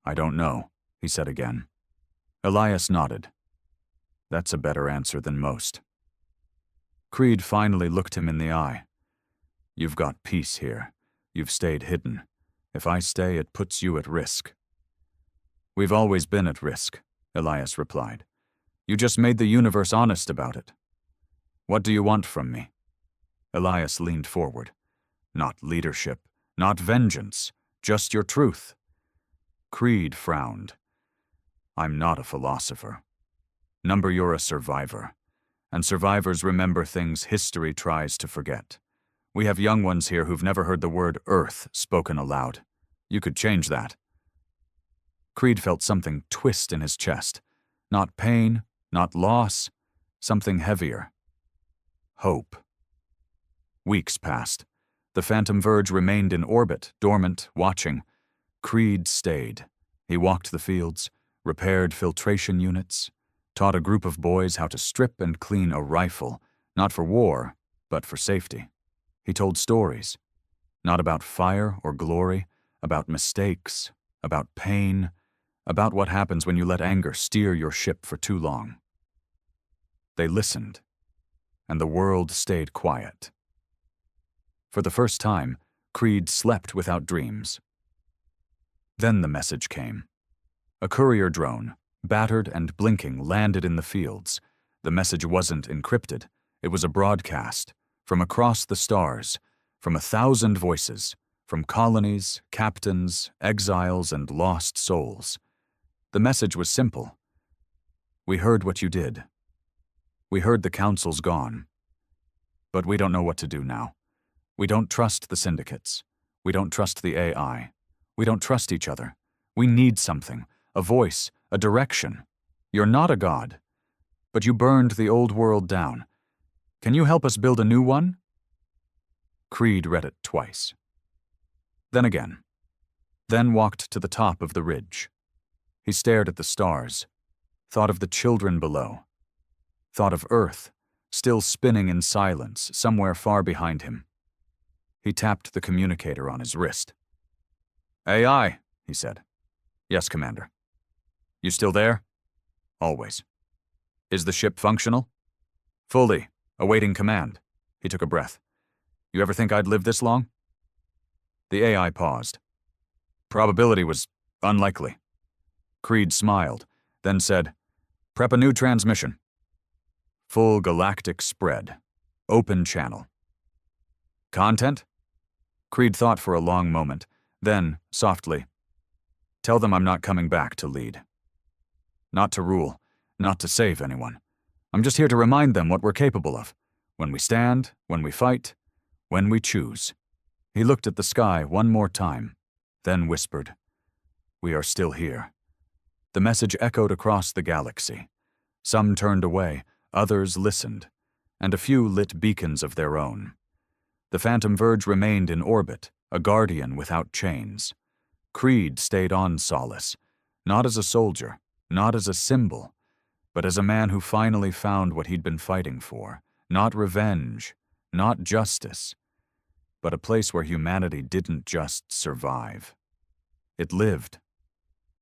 "I don't know," he said again. Elias nodded. "That's a better answer than most." Creed finally looked him in the eye. "You've got peace here. You've stayed hidden. If I stay, it puts you at risk." "We've always been at risk," Elias replied. "You just made the universe honest about it." "What do you want from me?" Elias leaned forward. "Not leadership, not vengeance, just your truth." Creed frowned. "I'm not a philosopher. Number, you're a survivor. And survivors remember things history tries to forget. We have young ones here who've never heard the word Earth spoken aloud. You could change that." Creed felt something twist in his chest. Not pain, not loss, something heavier. Hope. Weeks passed. The Phantom Verge remained in orbit, dormant, watching. Creed stayed. He walked the fields, repaired filtration units, taught a group of boys how to strip and clean a rifle, not for war, but for safety. He told stories, not about fire or glory, about mistakes, about pain, about what happens when you let anger steer your ship for too long. They listened, and the world stayed quiet. For the first time, Creed slept without dreams. Then the message came. A courier drone, battered and blinking, landed in the fields. The message wasn't encrypted. It was a broadcast, from across the stars, from 1,000 voices, from colonies, captains, exiles, and lost souls. The message was simple. We heard what you did. We heard the council's gone. But we don't know what to do now. We don't trust the syndicates. We don't trust the AI. We don't trust each other. We need something, a voice, a direction. You're not a god, but you burned the old world down. Can you help us build a new one? Creed read it twice. Then again. Then walked to the top of the ridge. He stared at the stars, thought of the children below, thought of Earth, still spinning in silence somewhere far behind him. He tapped the communicator on his wrist. AI, he said. Yes, Commander. You still there? Always. Is the ship functional? Fully, awaiting command. He took a breath. You ever think I'd live this long? The AI paused. Probability was unlikely. Creed smiled, then said, Prep a new transmission. Full galactic spread. Open channel. Content? Creed thought for a long moment, then, softly, Tell them I'm not coming back to lead. Not to rule, not to save anyone. I'm just here to remind them what we're capable of. When we stand, when we fight, when we choose. He looked at the sky one more time, then whispered, We are still here. The message echoed across the galaxy. Some turned away, others listened, and a few lit beacons of their own. The Phantom Verge remained in orbit, a guardian without chains. Creed stayed on Solace, not as a soldier, not as a symbol, but as a man who finally found what he'd been fighting for. Not revenge, not justice, but a place where humanity didn't just survive. It lived,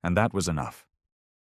and that was enough.